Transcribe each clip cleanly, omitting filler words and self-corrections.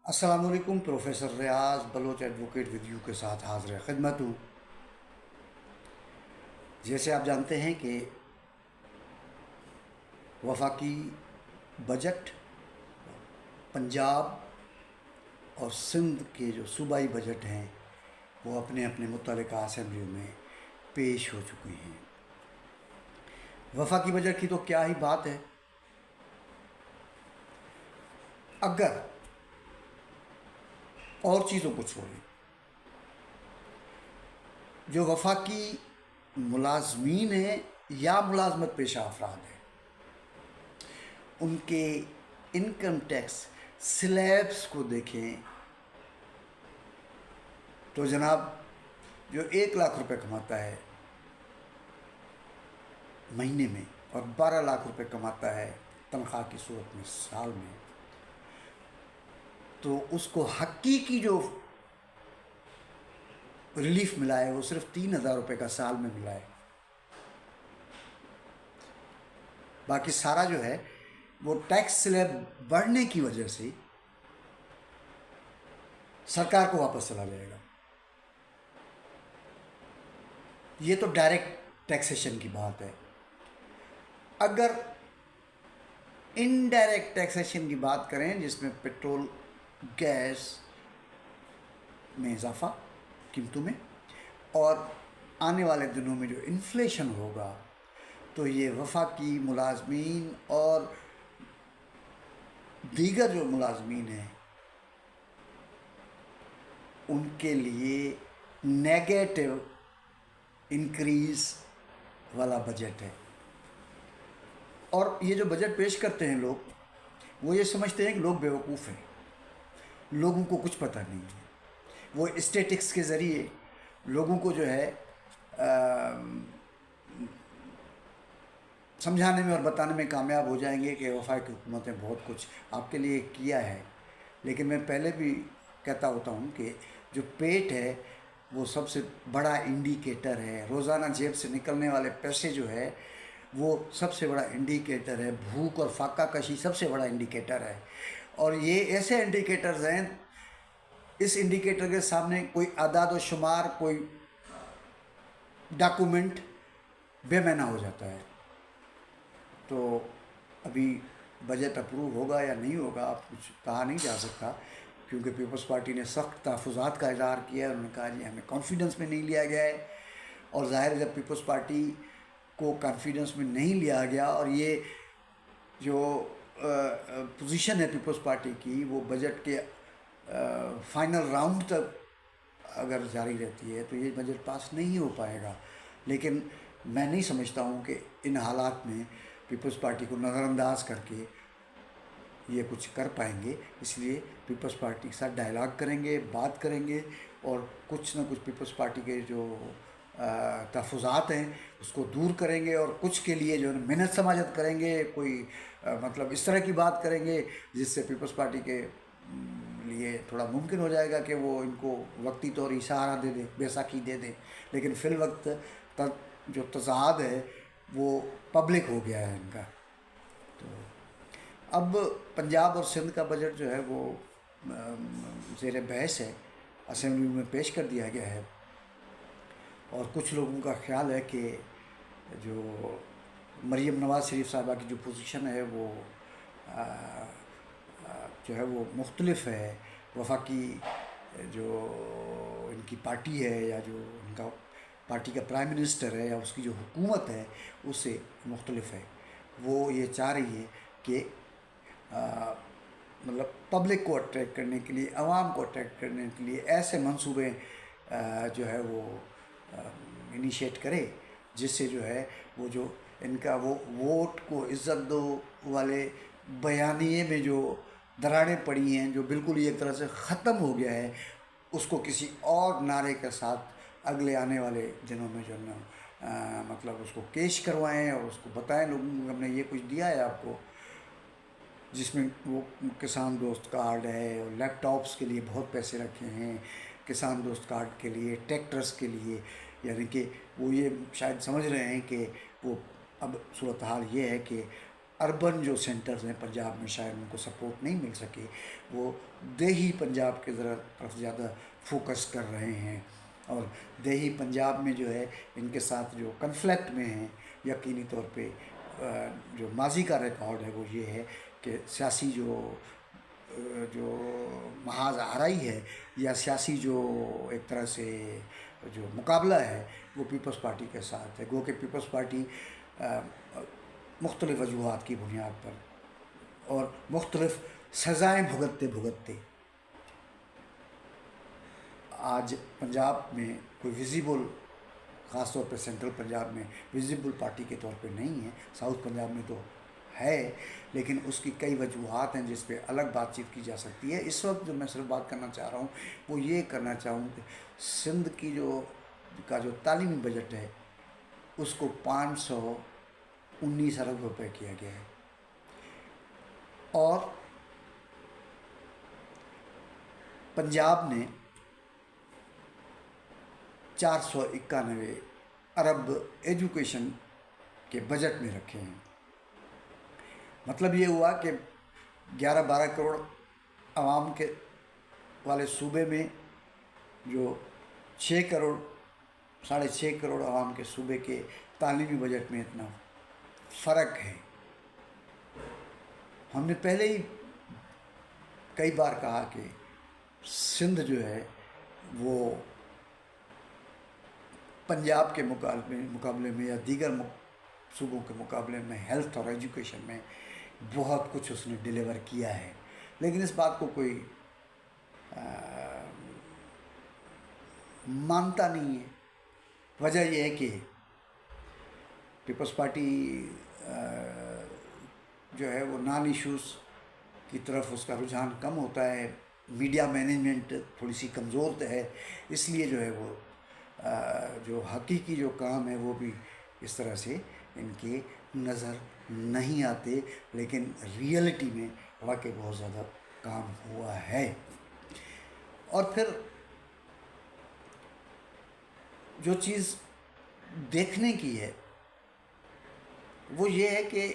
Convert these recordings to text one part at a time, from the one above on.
السلام علیکم۔ Professor Riaz Baloch advocate with you کے ساتھ حاضر خدمت ہوں۔ جیسے آپ جانتے ہیں کہ وفاقی بجٹ پنجاب اور سندھ کے جو صوبائی بجٹ ہیں وہ اپنے اپنے متعلقہ اسمبلیوں میں پیش ہو چکے ہیں۔ وفاقی بجٹ کی تو کیا ہی بات ہے۔ اگر اور چیزوں کو چھوڑیں، جو وفاقی ملازمین ہیں یا ملازمت پیشہ افراد ہیں، ان کے انکم ٹیکس سلیبس کو دیکھیں تو جناب جو 1 لاکھ روپے کماتا ہے مہینے میں اور 12 لاکھ روپے کماتا ہے تنخواہ کی صورت میں سال میں، تو اس کو حقیقی جو ریلیف ملا ہے وہ صرف 3,000 روپے کا سال میں ملا ہے۔ باقی سارا جو ہے وہ ٹیکس سلیب بڑھنے کی وجہ سے سرکار کو واپس چلا جائے گا۔ یہ تو ڈائریکٹ ٹیکسیشن کی بات ہے۔ اگر انڈائریکٹ ٹیکسیشن کی بات کریں، جس میں پیٹرول گیس میں اضافہ قیمتوں میں اور آنے والے دنوں میں جو انفلیشن ہوگا، تو یہ وفاقی ملازمین اور دیگر جو ملازمین ہیں ان کے لیے نیگیٹو انکریز والا بجٹ ہے۔ اور یہ جو بجٹ پیش کرتے ہیں لوگ، وہ یہ سمجھتے ہیں کہ لوگ بیوقوف ہیں، لوگوں کو کچھ پتہ نہیں ہے۔ وہ اسٹیٹکس کے ذریعے لوگوں کو جو ہے سمجھانے میں اور بتانے میں کامیاب ہو جائیں گے کہ وفاقی حکومت نے بہت کچھ آپ کے لیے کیا ہے۔ لیکن میں پہلے بھی کہتا ہوتا ہوں کہ جو پیٹ ہے وہ سب سے بڑا انڈیکیٹر ہے۔ روزانہ جیب سے نکلنے والے پیسے جو ہے وہ سب سے بڑا انڈیکیٹر ہے۔ بھوک اور فاقہ کشی سب سے بڑا انڈیکیٹر ہے۔ اور یہ ایسے انڈیکیٹرز ہیں، اس انڈیکیٹر کے سامنے کوئی اعداد و شمار، کوئی ڈاکومنٹ بے معنی ہو جاتا ہے۔ تو ابھی بجٹ اپروو ہوگا یا نہیں ہوگا، آپ کچھ کہا نہیں جا سکتا، کیونکہ پیپلز پارٹی نے سخت تحفظات کا اظہار کیا ہے۔ انہوں نے کہا جی ہمیں کانفیڈنس میں نہیں لیا گیا ہے، اور ظاہر ہے جب پیپلز پارٹی کو کانفیڈنس میں نہیں لیا گیا اور یہ جو پوزیشن ہے پیپلز پارٹی کی وہ بجٹ کے فائنل راؤنڈ تک اگر جاری رہتی ہے تو یہ بجٹ پاس نہیں ہو پائے گا۔ لیکن میں نہیں سمجھتا ہوں کہ ان حالات میں پیپلز پارٹی کو نظر انداز کر کے یہ کچھ کر پائیں گے۔ اس لیے پیپلز پارٹی کے ساتھ ڈائلاگ کریں گے، بات کریں گے، اور کچھ نہ کچھ پیپلز پارٹی کے جو تحفظات ہیں اس کو دور کریں گے، اور کچھ کے لیے جو محنت سماجت کریں گے، کوئی مطلب اس طرح کی بات کریں گے جس سے پیپلز پارٹی کے لیے تھوڑا ممکن ہو جائے گا کہ وہ ان کو وقتی طور سہارا دے دیں، بیساکھی دے دیں۔ لیکن فی الوقت جو تضاد ہے وہ پبلک ہو گیا ہے ان کا۔ تو اب پنجاب اور سندھ کا بجٹ جو ہے وہ زیر بحث ہے، اسمبلی میں پیش کر دیا گیا ہے، اور کچھ لوگوں کا خیال ہے کہ جو مریم نواز شریف صاحبہ کی جو پوزیشن ہے وہ جو ہے وہ مختلف ہے، وفاقی جو ان کی پارٹی ہے یا جو ان کا پارٹی کا پرائم منسٹر ہے یا اس کی جو حکومت ہے اس سے مختلف ہے۔ وہ یہ چاہ رہی ہے کہ مطلب پبلک کو اٹریکٹ کرنے کے لیے، عوام کو اٹریکٹ کرنے کے لیے ایسے منصوبے جو ہے وہ انیشیٹ کرے جس سے جو ہے وہ جو ان کا وہ ووٹ کو عزت دو والے بیانیے میں جو دراڑیں پڑی ہیں، جو بالکل ہی ایک طرح سے ختم ہو گیا ہے، اس کو کسی اور نعرے کے ساتھ اگلے آنے والے دنوں میں جو ہے مطلب اس کو پیش کروائیں اور اس کو بتائیں لوگوں کو ہم نے یہ کچھ دیا ہے آپ کو، جس میں وہ کسان دوست کارڈ ہے، اور لیپ ٹاپس کے لیے بہت پیسے رکھے ہیں، کسان دوست کارڈ کے لیے، ٹریکٹرز کے لیے، یعنی کہ وہ یہ شاید سمجھ رہے ہیں کہ وہ اب صورتحال یہ ہے کہ اربن جو سینٹرز ہیں پنجاب میں شاید ان کو سپورٹ نہیں مل سکے، وہ دیہی پنجاب کے طرف زیادہ فوکس کر رہے ہیں، اور دیہی پنجاب میں جو ہے ان کے ساتھ جو کنفلکٹ میں ہیں یقینی طور پہ جو ماضی کا ریکارڈ ہے وہ یہ ہے کہ سیاسی جو محاذ آرائی ہے یا سیاسی جو ایک طرح سے جو مقابلہ ہے وہ پیپلز پارٹی کے ساتھ ہے، گو کہ پیپلز پارٹی مختلف وجوہات کی بنیاد پر اور مختلف سزائیں بھگتتے بھگتتے آج پنجاب میں کوئی ویزیبل، خاص طور پہ سینٹرل پنجاب میں ویزیبل پارٹی کے طور پہ نہیں ہے، ساؤتھ پنجاب میں تو ہے، لیکن اس کی کئی وجوہات ہیں جس پہ الگ بات چیت کی جا سکتی ہے۔ اس وقت جو میں صرف بات کرنا چاہ رہا ہوں وہ یہ کرنا چاہوں کہ سندھ کی جو تعلیمی بجٹ ہے اس کو 519 ارب روپے کیا گیا ہے، اور پنجاب نے 491 ارب ایجوکیشن کے بجٹ میں رکھے ہیں۔ مطلب یہ ہوا کہ 11-12 کروڑ عوام کے والے صوبے میں جو 6.5 کروڑ عوام کے صوبے کے تعلیمی بجٹ میں اتنا فرق ہے۔ ہم نے پہلے ہی کئی بار کہا کہ سندھ جو ہے وہ پنجاب کے مقابلے میں یا دیگر صوبوں کے مقابلے میں ہیلتھ اور ایجوکیشن میں بہت کچھ اس نے ڈیلیور کیا ہے، لیکن اس بات کو کوئی مانتا نہیں ہے۔ وجہ یہ ہے کہ پیپلز پارٹی جو ہے وہ نان ایشوز کی طرف اس کا رجحان کم ہوتا ہے، میڈیا مینجمنٹ تھوڑی سی کمزور ہے، اس لیے جو ہے وہ جو حقیقی جو کام ہے وہ بھی اس طرح سے ان کے نظر نہیں آتے، لیکن ریئلٹی میں واقعی بہت زیادہ کام ہوا ہے۔ اور پھر جو چیز دیکھنے کی ہے وہ یہ ہے کہ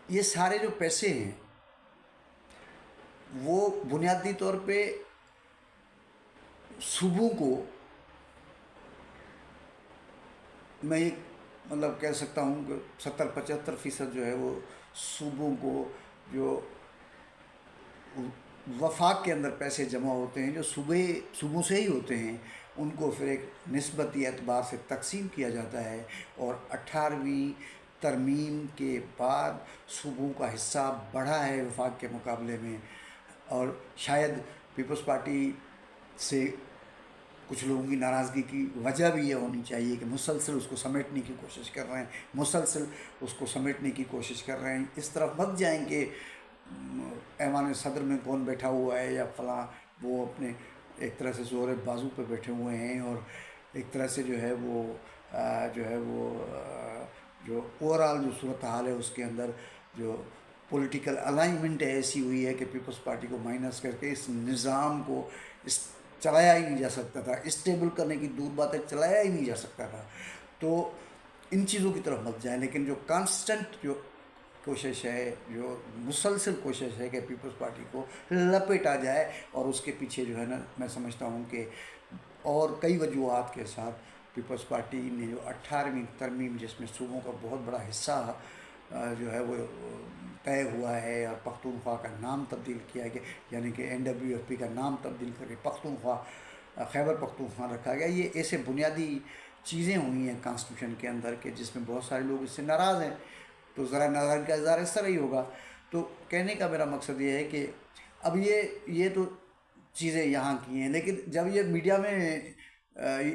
یہ سارے جو پیسے ہیں وہ بنیادی طور پہ صوبوں کو، میں یہ مطلب کہہ سکتا ہوں کہ 70-75% جو ہے وہ صوبوں کو جو وفاق کے اندر پیسے جمع ہوتے ہیں جو صوبوں سے ہی ہوتے ہیں ان کو پھر ایک نسبتی اعتبار سے تقسیم کیا جاتا ہے، اور 18ویں ترمیم کے بعد صوبوں کا حصہ بڑھا ہے وفاق کے مقابلے میں، اور شاید پیپلز پارٹی سے کچھ لوگوں کی ناراضگی کی وجہ بھی یہ ہونی چاہیے کہ مسلسل اس کو سمیٹنے کی کوشش کر رہے ہیں، مسلسل اس کو سمیٹنے کی کوشش کر رہے ہیں۔ اس طرف مت جائیں کہ ایوان صدر میں کون بیٹھا ہوا ہے یا فلاں، وہ اپنے ایک طرح سے زور بازو پہ بیٹھے ہوئے ہیں، اور ایک طرح سے جو ہے وہ جو اوورآل جو صورتحال ہے اس کے اندر جو پولیٹیکل الائنمنٹ ایسی ہوئی ہے کہ پیپلز پارٹی کو مائنس کر کے اس نظام کو چلایا ہی نہیں جا سکتا تھا، اسٹیبل کرنے کی دور بات ہے، چلایا ہی نہیں جا سکتا تھا۔ تو ان چیزوں کی طرف مت جائیں، لیکن جو کانسٹنٹ جو کوشش ہے، جو مسلسل کوشش ہے کہ پیپلز پارٹی کو لپیٹا جائے، اور اس کے پیچھے جو ہے نا میں سمجھتا ہوں کہ اور کئی وجوہات کے ساتھ پیپلز پارٹی نے جو 18ویں ترمیم جس میں صوبوں کا بہت بڑا حصہ جو ہے وہ طے ہوا ہے، اور پختونخوا کا نام تبدیل کیا گیا، یعنی کہ NWFP کا نام تبدیل کر کے پختونخوا خیبر پختونخوا رکھا گیا۔ یہ ایسے بنیادی چیزیں ہوئی ہیں کانسٹیٹیوشن کے اندر کہ جس میں بہت سارے لوگ اس سے ناراض ہیں، تو ذرا ناراضگی کا اظہار اس طرح ہی ہوگا۔ تو کہنے کا میرا مقصد یہ ہے کہ اب یہ تو چیزیں یہاں کی ہیں، لیکن جب یہ میڈیا میں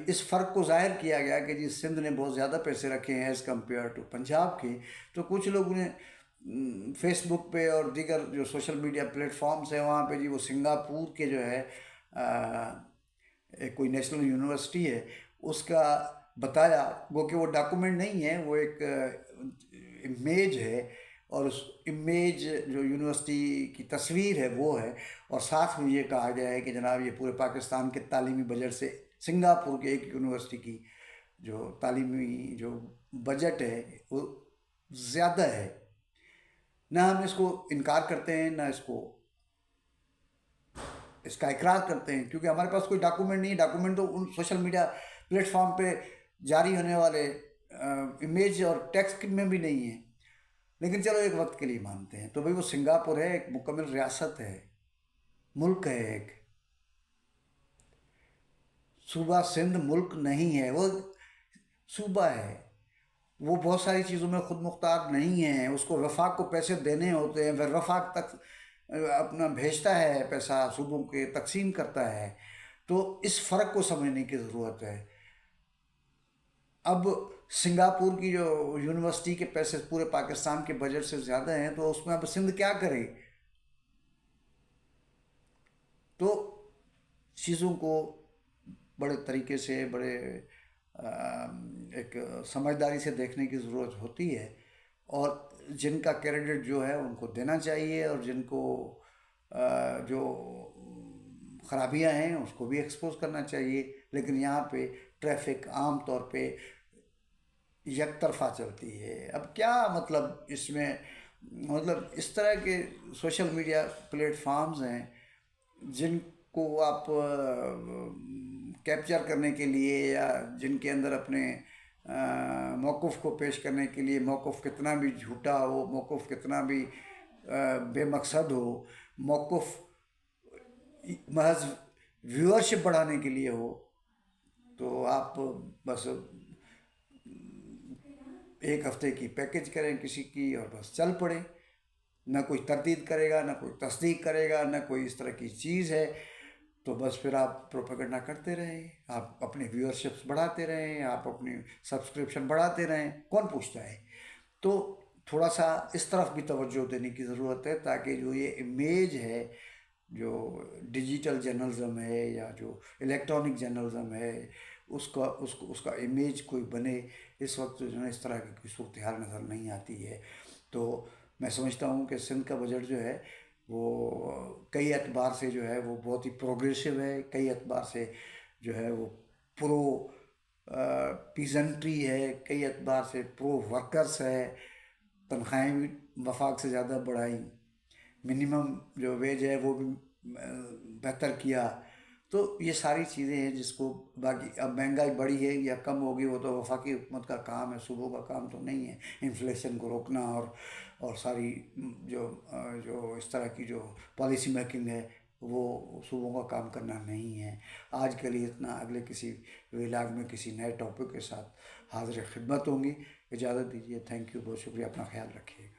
اس فرق کو ظاہر کیا گیا کہ جی سندھ نے بہت زیادہ پیسے رکھے ہیں ایز کمپیئر ٹو پنجاب کے، تو کچھ لوگوں نے فیس بک پہ اور دیگر جو سوشل میڈیا پلیٹ فارمز ہیں وہاں پہ جی وہ سنگاپور کے جو ہے کوئی نیشنل یونیورسٹی ہے اس کا بتایا، وہ کہ وہ ڈاکومنٹ نہیں ہے، وہ ایک امیج ہے، اور اس امیج جو یونیورسٹی کی تصویر ہے وہ ہے، اور ساتھ میں یہ کہا گیا ہے کہ جناب یہ پورے پاکستان کے تعلیمی بجٹ سے سنگاپور کے ایک یونیورسٹی کی جو تعلیمی جو بجٹ ہے وہ زیادہ ہے. نہ ہم اس کو انکار کرتے ہیں، نہ اس کا اقرار کرتے ہیں، کیونکہ ہمارے پاس کوئی ڈاکومنٹ نہیں ہے. ڈاکومنٹ تو ان سوشل میڈیا پلیٹ فارم پہ جاری ہونے والے امیج اور ٹیکسٹ میں بھی نہیں ہے. لیکن چلو ایک وقت کے لیے مانتے ہیں. تو بھئی وہ سنگاپور ہے، ایک مکمل ریاست ہے، ملک ہے ایک. صوبہ سندھ ملک نہیں ہے، وہ صوبہ ہے. وہ بہت ساری چیزوں میں خود مختار نہیں ہے. اس کو وفاق کو پیسے دینے ہوتے ہیں، پھر وفاق تک اپنا بھیجتا ہے پیسہ، صوبوں کے تقسیم کرتا ہے. تو اس فرق کو سمجھنے کی ضرورت ہے. اب سنگاپور کی جو یونیورسٹی کے پیسے پورے پاکستان کے بجٹ سے زیادہ ہیں، تو اس میں اب سندھ کیا کرے؟ تو چیزوں کو بڑے طریقے سے، بڑے ایک سمجھداری سے دیکھنے کی ضرورت ہوتی ہے. اور جن کا کریڈٹ جو ہے ان کو دینا چاہیے، اور جن کو جو خرابیاں ہیں اس کو بھی ایکسپوز کرنا چاہیے. لیکن یہاں پہ ٹریفک عام طور پہ یک طرفہ چلتی ہے. اب کیا مطلب اس میں، مطلب اس طرح کے سوشل میڈیا پلیٹ فارمز ہیں جن کو آپ کیپچر کرنے کے لیے، یا جن کے اندر اپنے موقف کو پیش کرنے کے لیے، موقف کتنا بھی جھوٹا ہو، موقف کتنا بھی بے مقصد ہو، موقف محض ویورشپ بڑھانے کے لیے ہو، تو آپ بس ایک ہفتے کی پیکج کریں کسی کی اور بس چل پڑیں. نہ کوئی تردید کرے گا، نہ کوئی تصدیق کرے گا، نہ کوئی اس طرح کی چیز ہے. تو بس پھر آپ پروپیگنڈا کرتے رہیں، آپ اپنی ویورشپس بڑھاتے رہیں، آپ اپنی سبسکرپشن بڑھاتے رہیں. کون پوچھتا ہے؟ تو تھوڑا سا اس طرف بھی توجہ دینے کی ضرورت ہے، تاکہ جو یہ امیج ہے، جو ڈیجیٹل جرنلزم ہے یا جو الیکٹرانک جرنلزم ہے، اس کا امیج کوئی بنے. اس وقت جو ہے اس طرح کی کوئی صورتحال نظر نہیں آتی ہے. تو میں سمجھتا ہوں کہ سندھ کا بجٹ جو ہے وہ کئی اعتبار سے جو ہے وہ بہت ہی پروگریسو ہے. کئی اعتبار سے جو ہے وہ پرو پیزنٹری ہے، کئی اعتبار سے پرو ورکرس ہے. تنخواہیں بھی وفاق سے زیادہ بڑھائیں، منیمم جو ویج ہے وہ بھی بہتر کیا. تو یہ ساری چیزیں ہیں جس کو باقی، اب مہنگائی بڑھی ہے یا کم ہوگی وہ تو وفاقی حکومت کا کام ہے، صوبوں کا کام تو نہیں ہے. انفلیشن کو روکنا اور ساری جو اس طرح کی جو پالیسی میکنگ ہے وہ صوبوں کا کام کرنا نہیں ہے. آج کے لیے اتنا. اگلے کسی ولاگ میں کسی نئے ٹاپک کے ساتھ حاضر خدمت ہوں گی. اجازت دیجیے. تھینک یو، بہت شکریہ. اپنا خیال رکھیے گا.